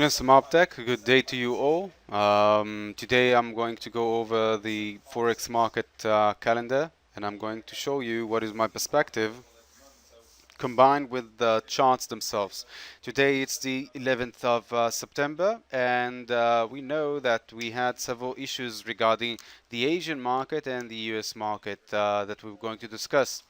Jonas from Opteck. Good day to you all. Today I'm going to go over the Forex market calendar, and I'm going to show you what is my perspective combined with the charts themselves. Today it's the 11th of September, and we know that we had several issues regarding the Asian market and the US market that we're going to discuss.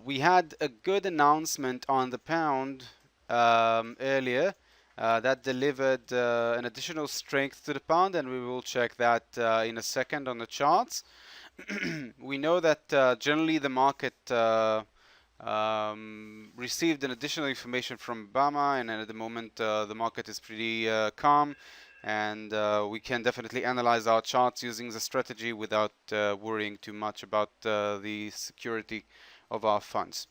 We had a good announcement on the pound earlier that delivered an additional strength to the pound, and we will check that in a second on the charts. We know that generally the market received an additional information from Obama, and at the moment the market is pretty calm, and we can definitely analyze our charts using the strategy without worrying too much about the security of our funds.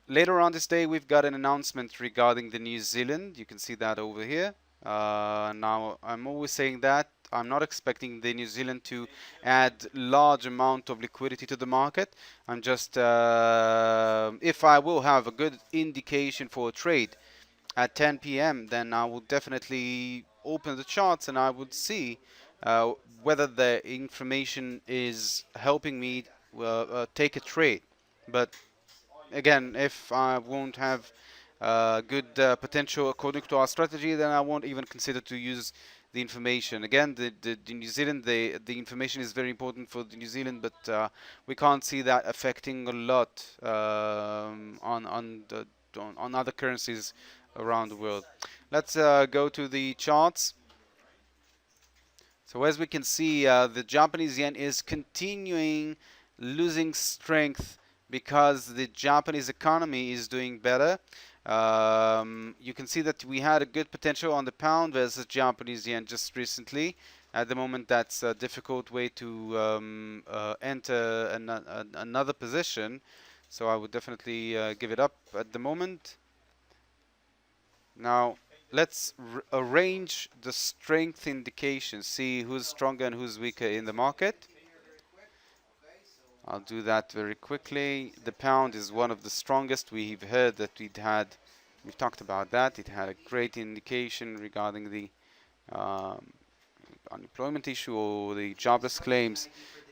Later on this day, we've got an announcement regarding the New Zealand. You can see that over here. Now, I'm always saying that I'm not expecting the New Zealand to add large amount of liquidity to the market. I'm just, if I will have a good indication for a trade at 10 p.m., then I will definitely open the charts and I would see whether the information is helping me take a trade. But again, if I won't have good potential according to our strategy, then I won't even consider to use the information. Again, the New Zealand, the information is very important for the New Zealand, but we can't see that affecting a lot on other currencies around the world. Let's go to the charts. So as we can see, the Japanese yen is continuing losing strength because the Japanese economy is doing better. You can see that we had a good potential on the pound versus Japanese yen just recently. At the moment, that's a difficult way to enter another position. So I would definitely give it up at the moment. Now, let's arrange the strength indications, see who's stronger and who's weaker in the market. I'll do that very quickly. The pound is one of the strongest. We've heard that we've talked about that. It had a great indication regarding the unemployment issue or the jobless claims.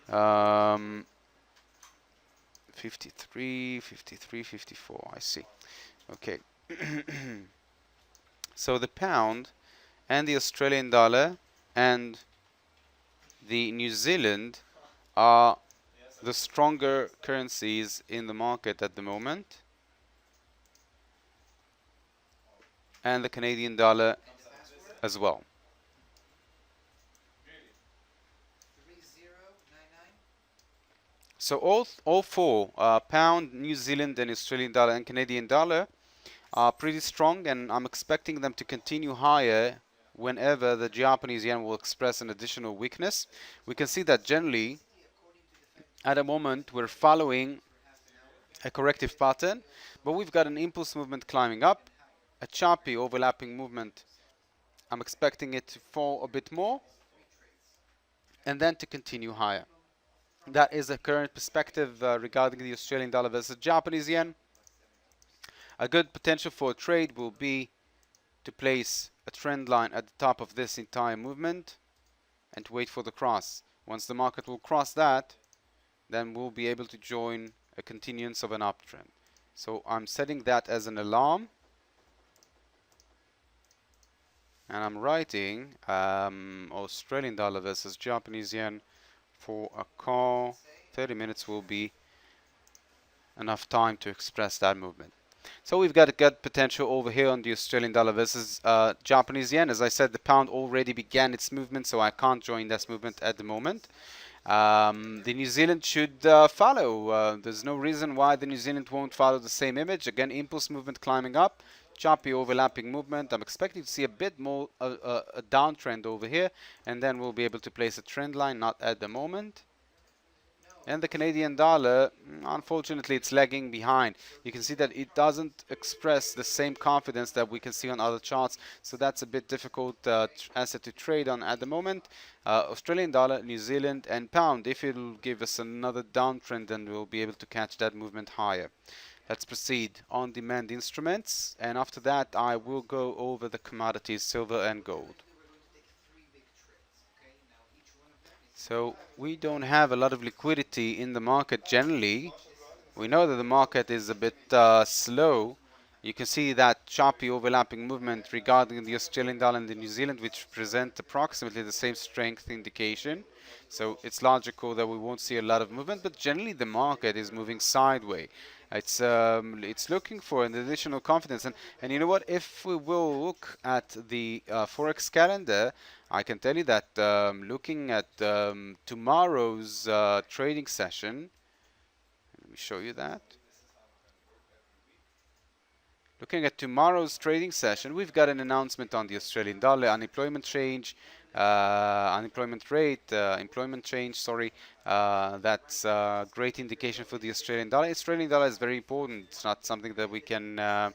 53, 53, 54, I see. Okay. So the pound and the Australian dollar and the New Zealand are the stronger currencies in the market at the moment, and the Canadian dollar as well. So all four, pound, New Zealand, and Australian dollar and Canadian dollar, are pretty strong, and I'm expecting them to continue higher whenever the Japanese yen will express an additional weakness. We can see that generally at the moment we're following a corrective pattern, but we've got an impulse movement climbing up, a choppy overlapping movement. I'm expecting it to fall a bit more and then to continue higher. That is the current perspective regarding the Australian dollar versus Japanese yen. A good potential for a trade will be to place a trend line at the top of this entire movement and to wait for the cross. Once the market will cross that, then we'll be able to join a continuance of an uptrend. So I'm setting that as an alarm, and I'm writing Australian dollar versus Japanese yen for a call. 30 minutes will be enough time to express that movement. So we've got a good potential over here on the Australian dollar versus Japanese yen. As I said, the pound already began its movement, so I can't join this movement at the moment. The New Zealand should follow. There's no reason why the New Zealand won't follow the same image. Again, impulse movement climbing up, choppy overlapping movement. I'm expecting to see a bit more a downtrend over here, and then we'll be able to place a trend line, not at the moment. And the Canadian dollar, unfortunately, it's lagging behind. You can see that it doesn't express the same confidence that we can see on other charts. So that's a bit difficult asset to trade on at the moment. Australian dollar, New Zealand, and pound. If it'll give us another downtrend, then we'll be able to catch that movement higher. Let's proceed on demand instruments, and after that I will go over the commodities, silver and gold. So we don't have a lot of liquidity in the market generally. We know that the market is a bit slow. You can see that choppy overlapping movement regarding the Australian dollar and the New Zealand, which present approximately the same strength indication. So it's logical that we won't see a lot of movement, but generally the market is moving sideways. It's looking for an additional confidence, and you know what? If we will look at the forex calendar, I can tell you that looking at tomorrow's trading session, let me show you that. Looking at tomorrow's trading session, we've got an announcement on the Australian dollar, unemployment change, unemployment rate, employment change, sorry. That's a great indication for the Australian dollar. Australian dollar is very important. It's not something that we can not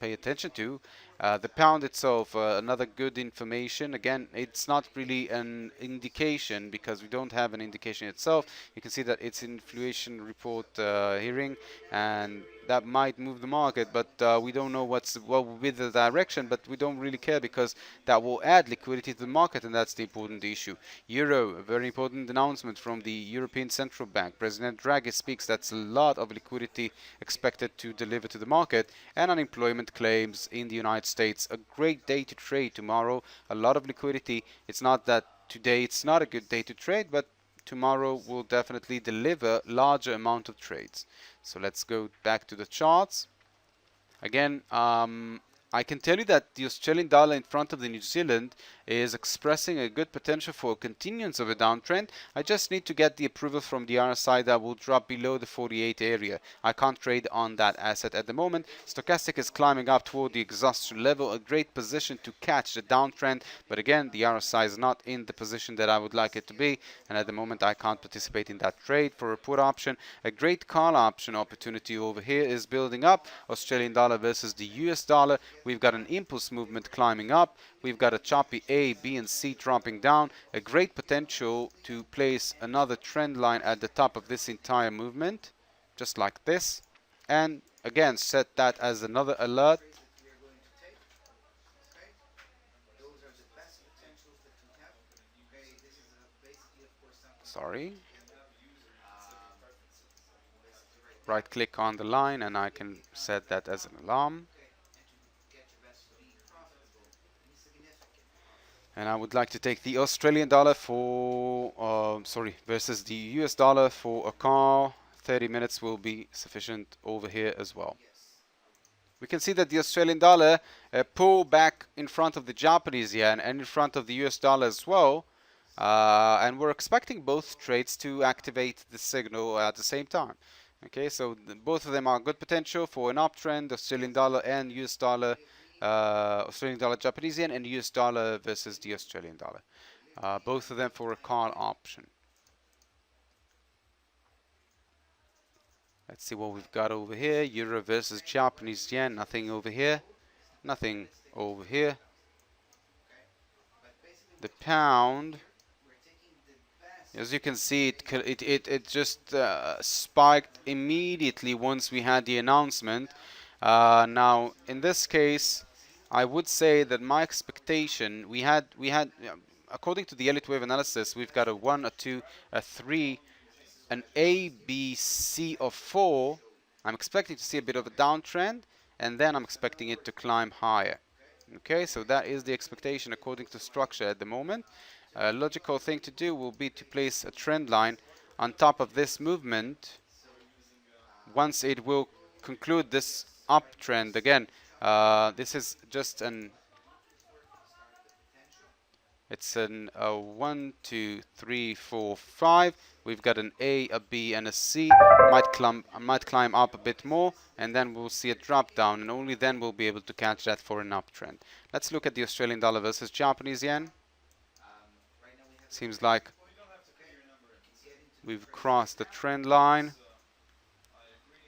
pay attention to. The pound itself, another good information. Again, it's not really an indication because we don't have an indication itself. You can see that it's inflation report hearing, and that might move the market, but we don't know what will be the direction, but we don't really care because that will add liquidity to the market, and that's the important issue. Euro, a very important announcement from the European Central Bank. President Draghi speaks. That's a lot of liquidity expected to deliver to the market, and unemployment claims in the United States. A great day to trade tomorrow. A lot of liquidity. It's not that today it's not a good day to trade, but tomorrow will definitely deliver larger amount of trades. So let's go back to the charts. Again, I can tell you that the Australian dollar in front of the New Zealand is expressing a good potential for a continuance of a downtrend. I just need to get the approval from the RSI that will drop below the 48 area. I can't trade on that asset at the moment. Stochastic is climbing up toward the exhaustion level, a great position to catch the downtrend, but again, the RSI is not in the position that I would like it to be, and at the moment I can't participate in that trade. For a put option, a great call option opportunity over here is building up. Australian dollar versus the US dollar. We've got an impulse movement climbing up. We've got a choppy A, B, and C dropping down. A great potential to place another trend line at the top of this entire movement, just like this. And again, set that as another alert. Sorry. Right click on the line and I can set that as an alarm. And I would like to take the Australian dollar for, versus the US dollar for a call. 30 minutes will be sufficient over here as well. We can see that the Australian dollar pulled back in front of the Japanese yen and in front of the US dollar as well. And we're expecting both trades to activate the signal at the same time. Okay, so both of them are good potential for an uptrend, Australian dollar and US dollar. Australian dollar, Japanese yen, and US dollar versus the Australian dollar. Both of them for a call option. Let's see what we've got over here. Euro versus Japanese yen. Nothing over here. Nothing over here. The pound. As you can see, it just spiked immediately once we had the announcement. Now, in this case, I would say that my expectation, we had according to the Elliott wave analysis, we've got a 1, a 2, a 3, an A, B, C of 4. I'm expecting to see a bit of a downtrend, and then I'm expecting it to climb higher. Okay, so that is the expectation according to structure at the moment. A logical thing to do will be to place a trend line on top of this movement once it will conclude this uptrend. Again, this is just it's an 1, 2, 3, 4, 5. We've got an A, a B, and a C. Might climb up a bit more, and then we'll see a drop down, and only then we'll be able to catch that for an uptrend. Let's look at the Australian dollar versus Japanese yen. Seems like we've crossed the trend line.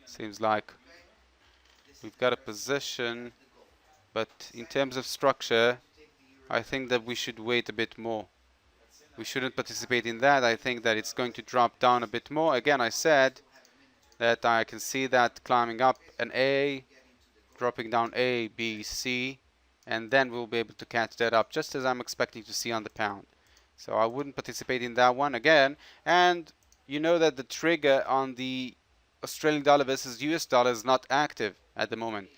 Seems like we've got a position, but in terms of structure, I think that we should wait a bit more. We shouldn't participate in that. I think that it's going to drop down a bit more. Again, I said that I can see that climbing up an A, dropping down A, B, C, and then we'll be able to catch that up, just as I'm expecting to see on the pound. So I wouldn't participate in that one again. And you know that the trigger on the Australian dollar versus US dollar is not active at the moment.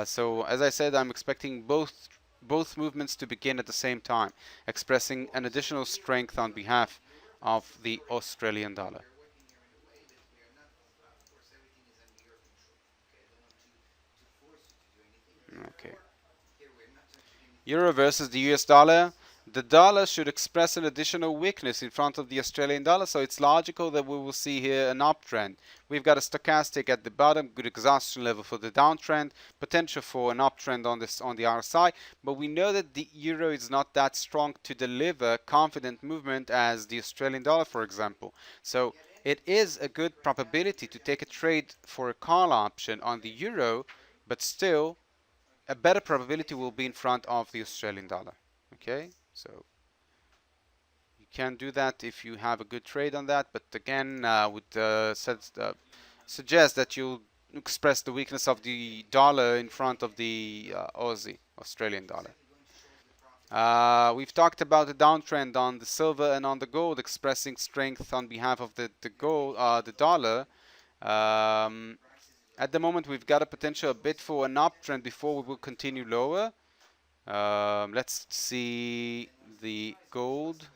So as I said, I'm expecting both movements to begin at the same time, expressing an additional strength on behalf of the Australian dollar. Okay. Euro versus the US dollar. The dollar should express an additional weakness in front of the Australian dollar, so it's logical that we will see here an uptrend. We've got a stochastic at the bottom, good exhaustion level for the downtrend, potential for an uptrend on the RSI, but we know that the euro is not that strong to deliver confident movement as the Australian dollar, for example. So it is a good probability to take a trade for a call option on the euro, but still a better probability will be in front of the Australian dollar. Okay, so you can do that if you have a good trade on that, but again, would suggest that you express the weakness of the dollar in front of the Australian dollar. We've talked about the downtrend on the silver and on the gold, expressing strength on behalf of the dollar. At the moment, we've got a potential a bit for an uptrend before we will continue lower. Let's see the gold.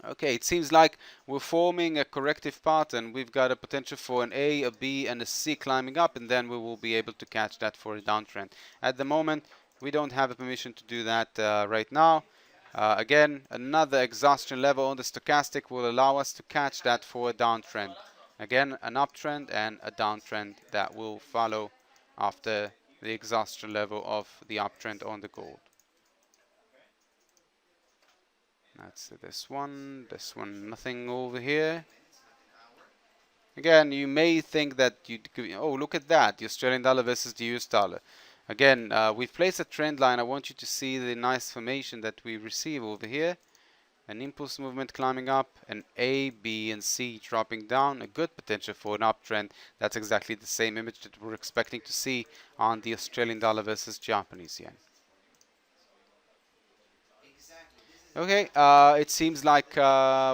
Okay, it seems like we're forming a corrective pattern. We've got a potential for an A, a B, and a C climbing up, and then we will be able to catch that for a downtrend. At the moment, we don't have a permission to do that right now. Again, another exhaustion level on the stochastic will allow us to catch that for a downtrend. Again, an uptrend and a downtrend that will follow after the exhaustion level of the uptrend on the gold. That's this one, nothing over here. Again, you may think that oh, look at that, the Australian dollar versus the US dollar. Again, we've placed a trend line. I want you to see the nice formation that we receive over here. An impulse movement climbing up, an A, B, and C dropping down, a good potential for an uptrend. That's exactly the same image that we're expecting to see on the Australian dollar versus Japanese yen. Okay, it seems like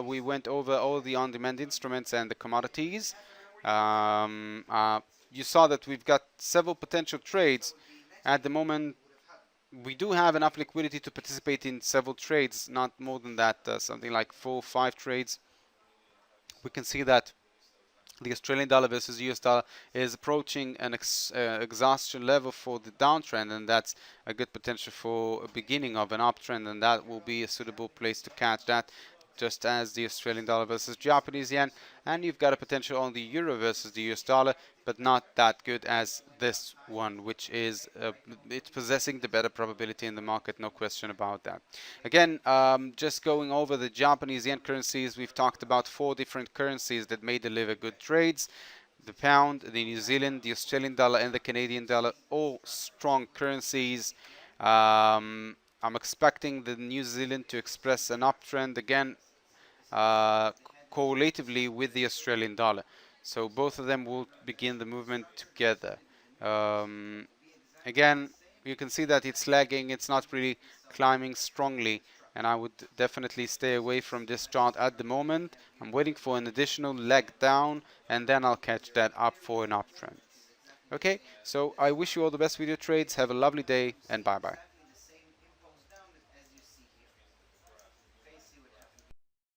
we went over all the on-demand instruments and the commodities. You saw that we've got several potential trades. At the moment, we do have enough liquidity to participate in several trades, not more than that, something like 4 or 5 trades. We can see that the Australian dollar versus US dollar is approaching an exhaustion level for the downtrend, and that's a good potential for a beginning of an uptrend, and that will be a suitable place to catch that, just as the Australian dollar versus Japanese yen. And you've got a potential on the euro versus the US dollar, but not that good as this one, which is it's possessing the better probability in the market, no question about that. Again, just going over the Japanese yen currencies, we've talked about 4 different currencies that may deliver good trades. The pound, the New Zealand, the Australian dollar, and the Canadian dollar, all strong currencies. I'm expecting the New Zealand to express an uptrend again, correlatively with the Australian dollar. So both of them will begin the movement together. Again, you can see that it's lagging, it's not really climbing strongly, and I would definitely stay away from this chart at the moment. I'm waiting for an additional leg down, and then I'll catch that up for an uptrend. Okay, so I wish you all the best with your trades. Have a lovely day, and bye-bye.